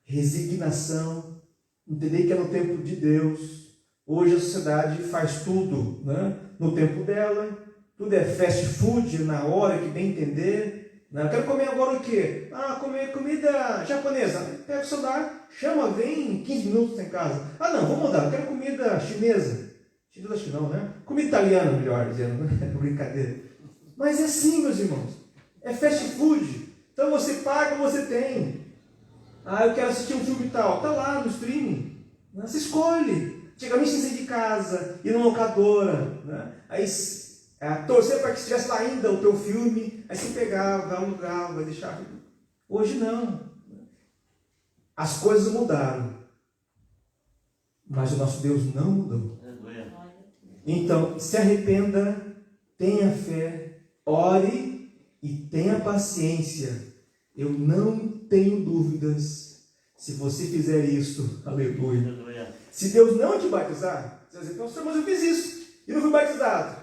resignação, entender que é no tempo de Deus. Hoje a sociedade faz tudo, né, no tempo dela, tudo é fast food, na hora que bem entender. Né? Eu quero comer agora o quê? Comer comida japonesa. Pega o celular, chama, vem 15 minutos em casa. Não, vou mudar, eu quero comida chinesa. Chinesa acho que não, né? Comida italiana, melhor dizendo, né? Brincadeira. Mas é assim, meus irmãos, é fast food. Então você paga, você tem. Eu quero assistir um filme e tal. Está lá no streaming. Né? Você escolhe. Antigamente você saía de casa, ir numa locadora. Né? Aí torcer para que estivesse lá ainda o teu filme. Aí você pegava, alugava, deixava. Hoje não. As coisas mudaram. Mas o nosso Deus não mudou. Então, se arrependa, tenha fé, ore e tenha paciência. Eu não tenho dúvidas, se você fizer isso, aleluia. Se Deus não te batizar, você vai dizer: pastor, mas eu fiz isso e não fui batizado.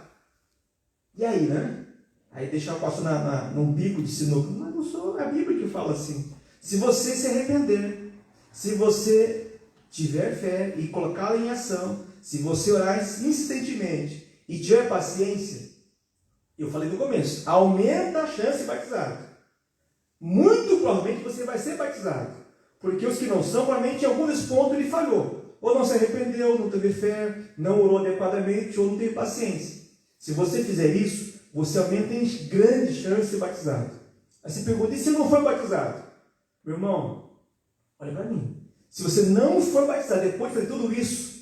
E aí, né? Aí deixar o pastor num bico de sinuca. Mas não sou a Bíblia que fala assim. Se você se arrepender, se você tiver fé e colocá-la em ação, se você orar insistentemente e tiver paciência, eu falei no começo, aumenta a chance de batizado. Muito provavelmente você vai ser batizado, porque os que não são, provavelmente em algum desses pontos ele falhou, ou não se arrependeu, não teve fé, não orou adequadamente, ou não teve paciência. Se você fizer isso, você aumenta em grande chance de ser batizado. Aí você pergunta: e se não for batizado? Meu irmão, olha para mim, se você não for batizado depois de fazer tudo isso,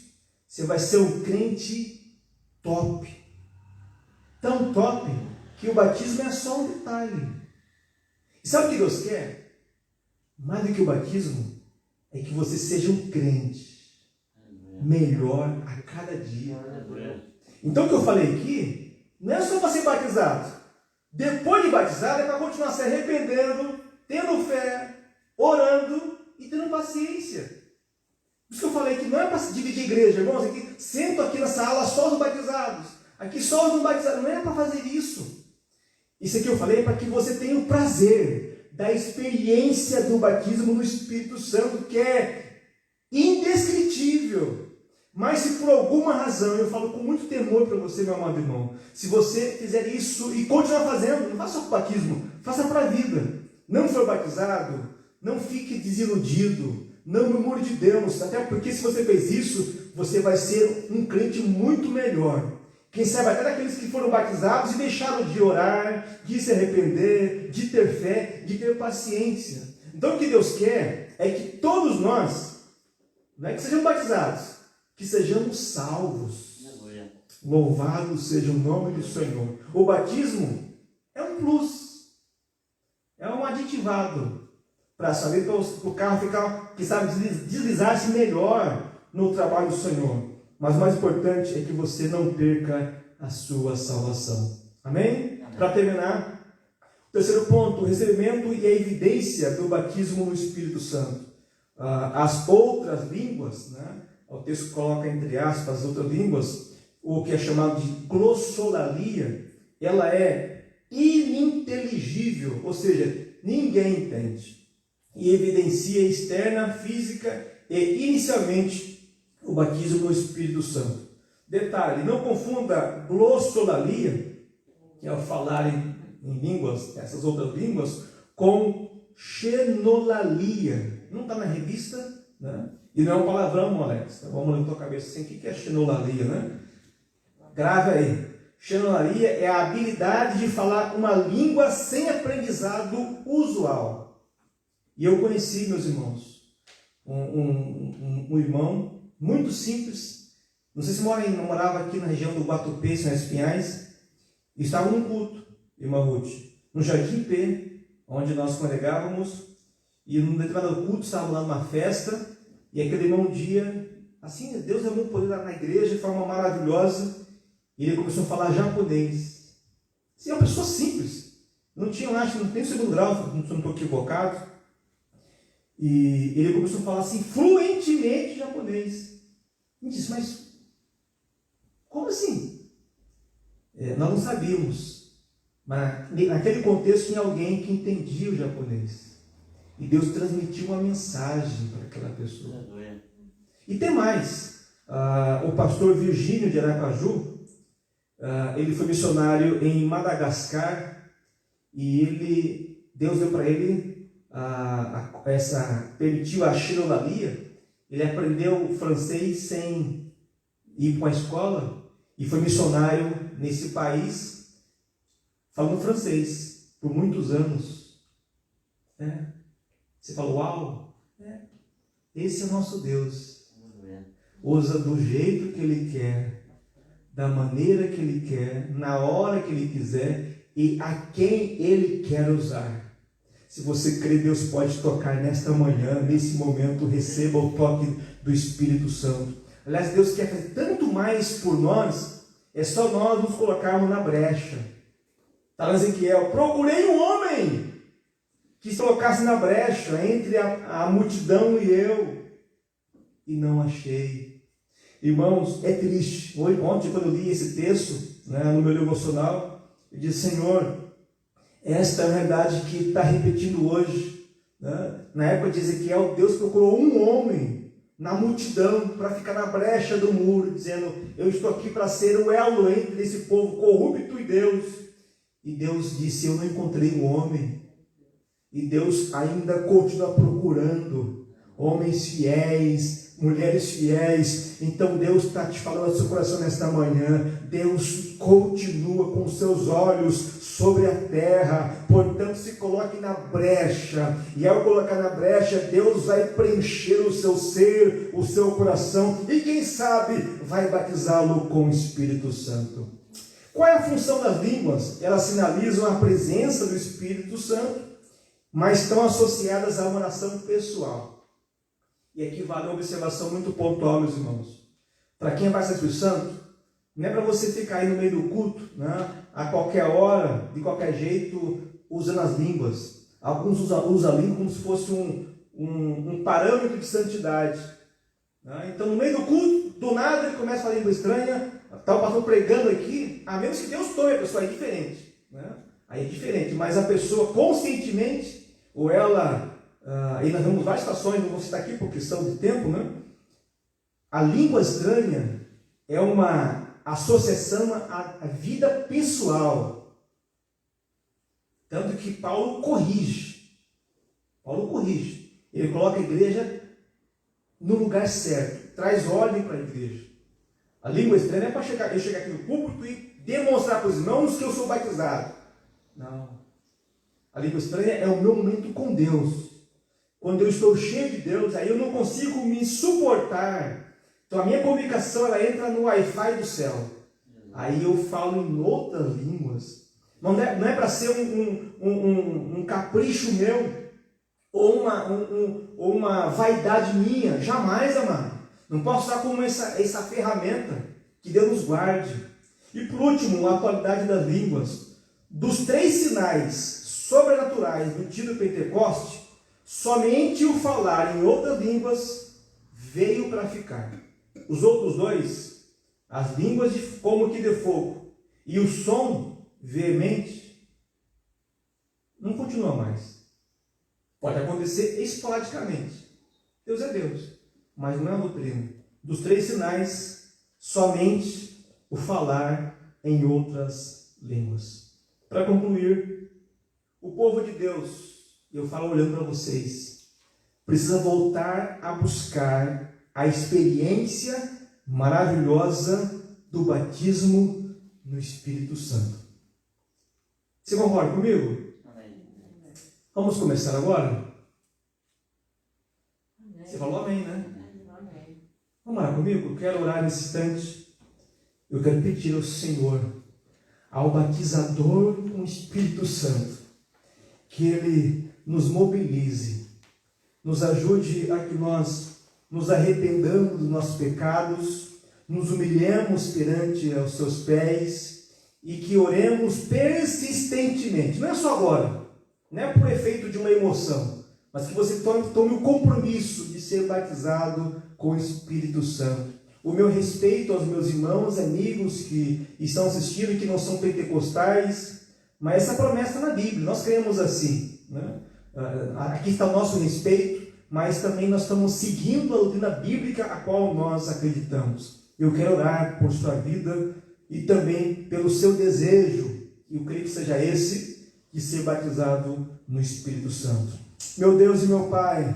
você vai ser um crente top. Tão top que o batismo é só um detalhe. E sabe o que Deus quer? Mais do que o batismo, é que você seja um crente melhor a cada dia. Então o que eu falei aqui, não é só para ser batizado. Depois de batizado é para continuar se arrependendo, tendo fé, orando e tendo paciência. Por isso que eu falei que não é para se dividir a igreja, irmãos. Aqui, sento aqui nessa aula só os batizados. Aqui só os não batizados. Não é para fazer isso. Isso aqui eu falei para que você tenha o prazer da experiência do batismo no Espírito Santo, que é indescritível. Mas se por alguma razão, eu falo com muito temor para você, meu amado irmão, se você fizer isso e continuar fazendo, não faça só para o batismo, faça para a vida. Não for batizado, não fique desiludido, não murmure de Deus, até porque se você fez isso, você vai ser um crente muito melhor. Quem sabe até daqueles que foram batizados e deixaram de orar, de se arrepender, de ter fé, de ter paciência. Então o que Deus quer é que todos nós, não é que sejamos batizados, que sejamos salvos. Aleluia. Louvado seja o nome do Senhor. O batismo é um plus, é um aditivado para saber para o carro ficar, que sabe, deslizar-se melhor no trabalho do Senhor. Mas o mais importante é que você não perca a sua salvação. Amém? Para terminar, o terceiro ponto, o recebimento e a evidência do batismo no Espírito Santo. As outras línguas, né? O texto coloca entre aspas as outras línguas, o que é chamado de glossolalia, ela é ininteligível, ou seja, ninguém entende. E evidencia externa, física e inicialmente o batismo no Espírito Santo. Detalhe, não confunda glossolalia, que é o falar em línguas, essas outras línguas, com xenolalia. Não está na revista, né? E não é um palavrão, Alex. Vamos ler na tua cabeça assim, o que é xenolalia, né? Grave aí. Xenolalia é a habilidade de falar uma língua sem aprendizado usual. E eu conheci, meus irmãos, um irmão muito simples. Não sei se morava aqui na região do Guatupê, São Espinhais. E estava num culto, irmã Ruth, no Jardim P, onde nós congregávamos. E num determinado culto, estávamos lá numa festa. E aquele irmão um dia, assim, Deus deu um poder lá na igreja de forma maravilhosa. E ele começou a falar japonês. Assim, é uma pessoa simples. Não tinha, acho, não tem segundo grau, não estou equivocado. E ele começou a falar assim, fluentemente japonês. E disse, mas como assim? Nós não sabíamos. Mas naquele contexto tinha alguém que entendia o japonês. E Deus transmitiu uma mensagem para aquela pessoa. Aleluia. E tem mais. O pastor Virgínio de Aracaju, ele foi missionário em Madagascar. E Deus deu para ele permitiu a xenolalia. Ele aprendeu francês sem ir para a escola e foi missionário nesse país falando francês por muitos anos. Você fala, uau, esse é o nosso Deus. Usa do jeito que Ele quer, da maneira que Ele quer, na hora que Ele quiser e a quem Ele quer usar. Se você crê, Deus pode tocar nesta manhã, nesse momento, receba o toque do Espírito Santo. Aliás, Deus quer fazer tanto mais por nós, é só nós nos colocarmos na brecha. Está lá em Ezequiel, procurei um homem que se colocasse na brecha entre a multidão e eu, e não achei. Irmãos, é triste. Ontem, quando eu li esse texto, no meu devocional, eu disse, Senhor, esta é a realidade que está repetindo hoje. Na época de Ezequiel, Deus procurou um homem na multidão para ficar na brecha do muro, dizendo, eu estou aqui para ser o elo entre esse povo corrupto e Deus. E Deus disse, eu não encontrei um homem. E Deus ainda continua procurando homens fiéis, mulheres fiéis. Então Deus está te falando ao seu coração nesta manhã. Deus continua com seus olhos sobre a terra. Portanto, se coloque na brecha. E ao colocar na brecha, Deus vai preencher o seu ser, o seu coração. E quem sabe vai batizá-lo com o Espírito Santo. Qual é a função das línguas? Elas sinalizam a presença do Espírito Santo, mas estão associadas a uma oração pessoal. E aqui vale uma observação muito pontual, meus irmãos. Para quem é batizado do Espírito Santo, não é para você ficar aí no meio do culto, a qualquer hora, de qualquer jeito, usando as línguas. Alguns usam a língua como se fosse um parâmetro de santidade. Então, no meio do culto, do nada, ele começa a falar língua estranha, está o pastor pregando aqui, a menos que Deus tome a pessoa, aí é diferente. Aí é diferente, mas a pessoa conscientemente, ou ela, e nós vemos várias situações, não vou citar aqui por questão de tempo, A língua estranha é uma associação à vida pessoal. Tanto que Paulo corrige. Ele coloca a igreja no lugar certo. Traz ordem para a igreja. A língua estranha é para eu chegar aqui no púlpito e demonstrar para os irmãos que eu sou batizado. Não. A língua estranha é o meu momento com Deus. Quando eu estou cheio de Deus, aí eu não consigo me suportar. Então a minha comunicação, ela entra no Wi-Fi do céu. Aí eu falo em outras línguas. Não é para ser um capricho meu, ou uma vaidade minha. Jamais, amado. Não posso usar como essa ferramenta. Que Deus nos guarde. E por último, a atualidade das línguas. Dos 3 sinais sobrenaturais do dia do Pentecoste, somente o falar em outras línguas veio para ficar. Os outros 2, as línguas como que de fogo e o som veemente, não continua mais. Pode acontecer esporadicamente. Deus é Deus, mas não é a doutrina. Dos 3 sinais, somente o falar em outras línguas. Para concluir, o povo de Deus, eu falo olhando para vocês, precisa voltar a buscar a experiência maravilhosa do batismo no Espírito Santo. Você concorda comigo? Vamos começar agora? Você falou amém, né? Vamos lá comigo? Eu quero orar nesse instante. Eu quero pedir ao Senhor, ao batizador com o Espírito Santo, que Ele nos mobilize, nos ajude a que nós nos arrependamos dos nossos pecados, nos humilhemos perante aos seus pés e que oremos persistentemente. Não é só agora, não é por efeito de uma emoção, mas que você tome o compromisso de ser batizado com o Espírito Santo. O meu respeito aos meus irmãos, amigos que estão assistindo e que não são pentecostais, mas essa promessa está na Bíblia, nós cremos assim, né? Aqui está o nosso respeito, mas também nós estamos seguindo a doutrina bíblica a qual nós acreditamos. Eu quero orar por sua vida e também pelo seu desejo, e eu creio que seja esse, de ser batizado no Espírito Santo. Meu Deus e meu Pai,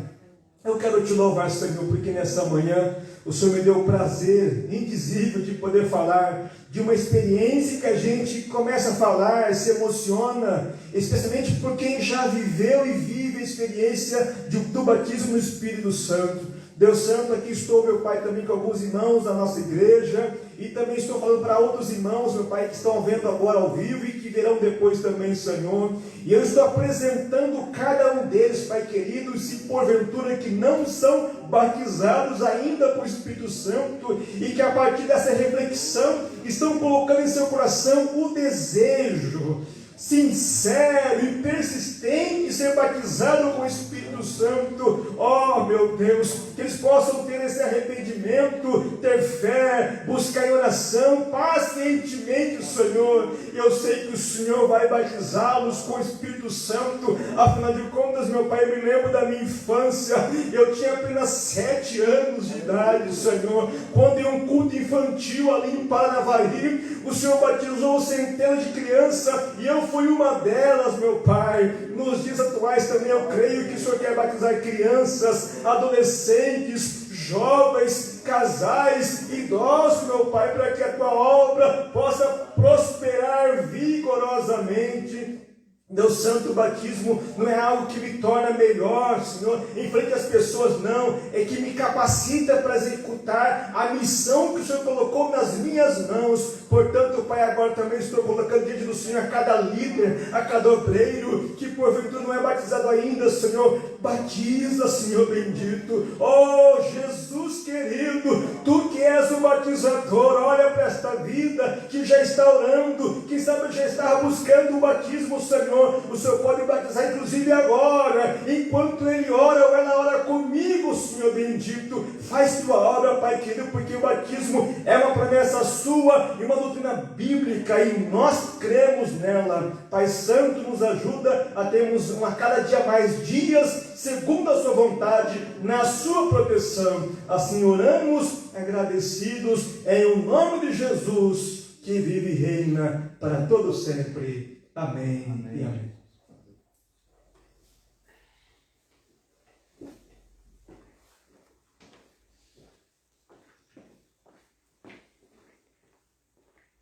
eu quero te louvar, Senhor, porque nessa manhã o Senhor me deu o prazer indizível de poder falar de uma experiência que a gente começa a falar, se emociona, especialmente por quem já viveu e vive a experiência do batismo no Espírito Santo. Deus Santo, aqui estou, meu Pai, também com alguns irmãos da nossa igreja, e também estou falando para outros irmãos, meu Pai, que estão vendo agora ao vivo e que verão depois também, Senhor. E eu estou apresentando cada um deles, Pai querido, se porventura que não são batizados ainda por Espírito Santo, e que a partir dessa reflexão estão colocando em seu coração o desejo sincero e persistente de ser batizado com o Espírito Santo. Oh, meu Deus, que eles possam ter esse arrependimento, ter fé, buscar em oração pacientemente, Senhor. Eu sei que o Senhor vai batizá-los com o Espírito Santo. Afinal de contas, meu Pai, eu me lembro da minha infância. Eu tinha apenas 7 anos de idade, Senhor, quando em um culto infantil ali em Paranavari, o Senhor batizou centenas de crianças e eu fui uma delas, meu Pai. Nos dias atuais também eu creio que o Senhor quer batizar crianças, adolescentes, jovens, casais, idosos, meu Pai, para que a tua obra possa prosperar vigorosamente. Deus Santo, o batismo não é algo que me torna melhor, Senhor, em frente às pessoas, não. É que me capacita para executar a missão que o Senhor colocou nas minhas mãos. Portanto, Pai, agora também estou colocando diante do Senhor a cada líder, a cada obreiro, que porventura não é batizado ainda, Senhor. Batiza, Senhor bendito. Oh, Jesus querido, Tu que és o batizador, olha para esta vida que já está orando, quem sabe já está buscando o batismo, Senhor. O Senhor pode batizar inclusive agora, enquanto Ele ora ou ela ora comigo, cremos, Senhor bendito, faz tua obra, Pai querido, porque o batismo é uma promessa sua e uma doutrina bíblica e nós cremos nela. Pai Santo, nos ajuda a termos a cada dia mais dias segundo a sua vontade, na sua proteção. Assim oramos agradecidos em o nome de Jesus, que vive e reina para todo sempre. Amém. Amém. E amém.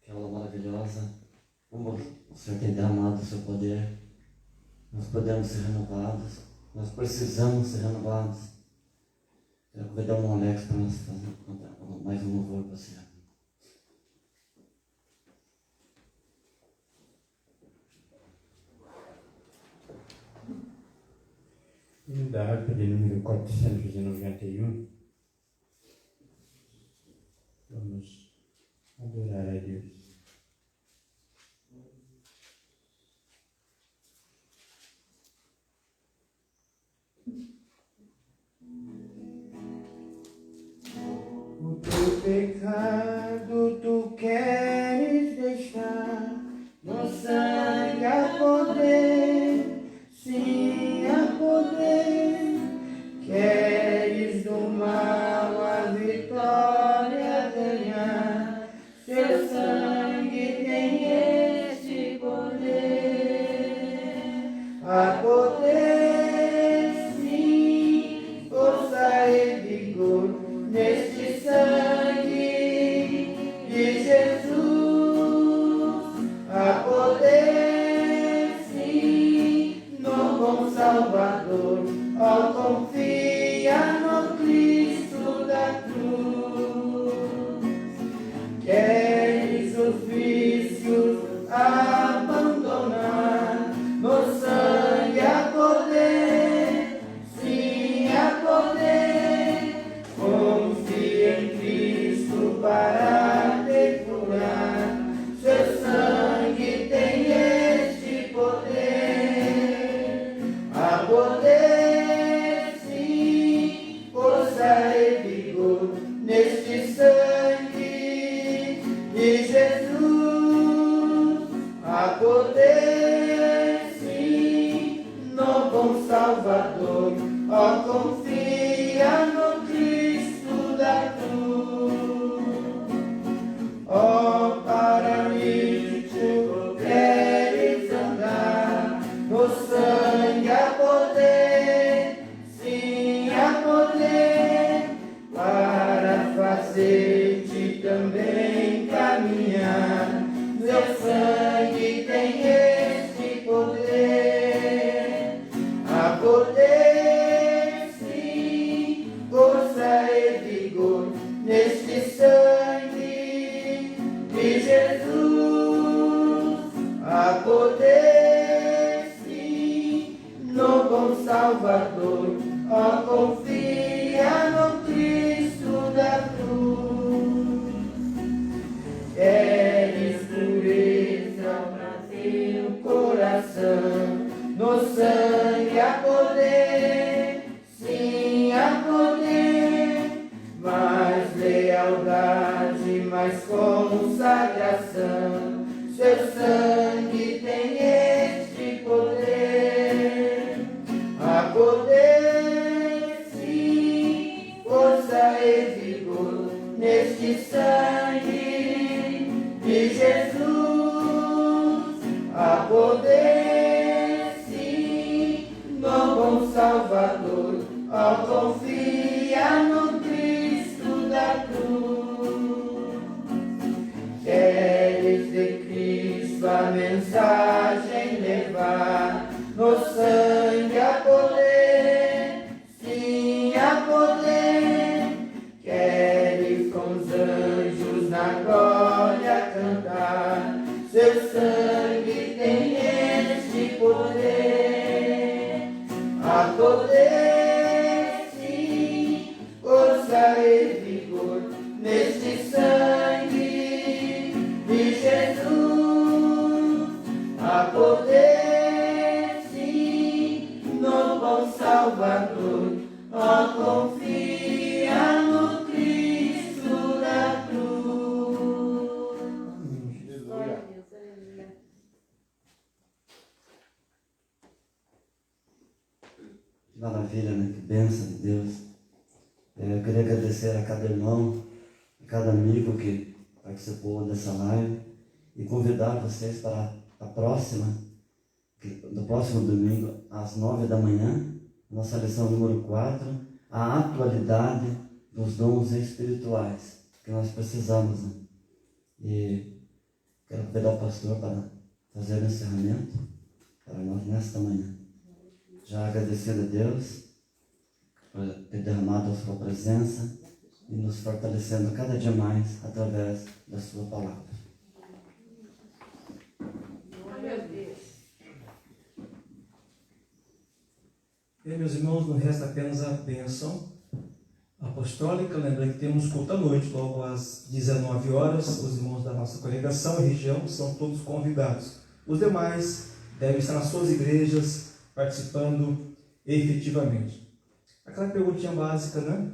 Que aula maravilhosa. Como o Senhor tem derramado o seu poder. Nós podemos ser renovados. Nós precisamos ser renovados. Quero convidar o Alex para nós fazer mais um louvor para o Senhor. Da harpa de número 491, vamos adorar a Deus. O teu pecado tu queres deixar, no sangue a poder, sim a poder. Queres do mal a vitória ganhar, seu sangue tem este poder. A poder, sim, força e vigor neste sangue de Jesus. A poder, sim, no bom Salvador. Ó, confia no Cristo da cruz. Queres os vícios abandonar, no sangue a poder, sim a poder. Confia em Cristo para te curar, seu sangue tem este poder. A poder, sim, força e vigor neste sangue de Jesus. A poder, sim, no bom Salvador. Ó, confia no Cristo da cruz. Ó, paralítico, queres andar, no sangue a poder, sim a poder, para fazer-te também caminhar. Meu sangue tem este poder. A poder, sim, força e vigor neste sangue de Jesus. A poder, sim, no bom Salvador. Ó, confia no Cristo da cruz. Queres pureza para teu coração, no sangue a poder, sim a poder. Mais lealdade, mais consagração, seu sangue tem este poder. A poder, sim, força e vigor neste sangue de Jesus. A poder, sim, no bom Salvador. Ó, confia no Cristo da cruz. Queres de Cristo a mensagem levar, no sangue a poder, sim a poder. Queres com os anjos na glória cantar, seu sangue tem este poder. A poder, sim, força e vigor neste sangue de Jesus. A maravilha, né? Que bênção de Deus. Eu queria agradecer a cada irmão, a cada amigo que participou dessa live e convidar vocês para a próxima, do próximo domingo, às 9 da manhã, nossa lição número 4, a atualidade dos dons espirituais que nós precisamos, né? E quero convidar o pastor para fazer o encerramento para nós nesta manhã. Já agradecido a Deus por ter derramado a sua presença e nos fortalecendo cada dia mais através da sua palavra. E, meus irmãos, não resta apenas a bênção apostólica. Lembrando que temos culto à noite, logo às 19 horas. Os irmãos da nossa congregação e região são todos convidados. Os demais devem estar nas suas igrejas, participando efetivamente. Aquela perguntinha básica, né?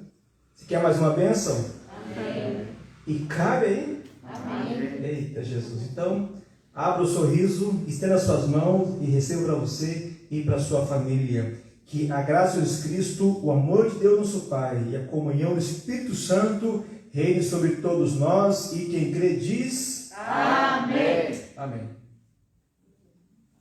Você quer mais uma bênção? Amém. E cabe aí? Amém. Eita, Jesus. Então, abra o sorriso, estenda suas mãos e receba para você e para sua família. Que a graça de Jesus Cristo, o amor de Deus nosso Pai e a comunhão do Espírito Santo reine sobre todos nós, e quem crê diz: Amém. Amém.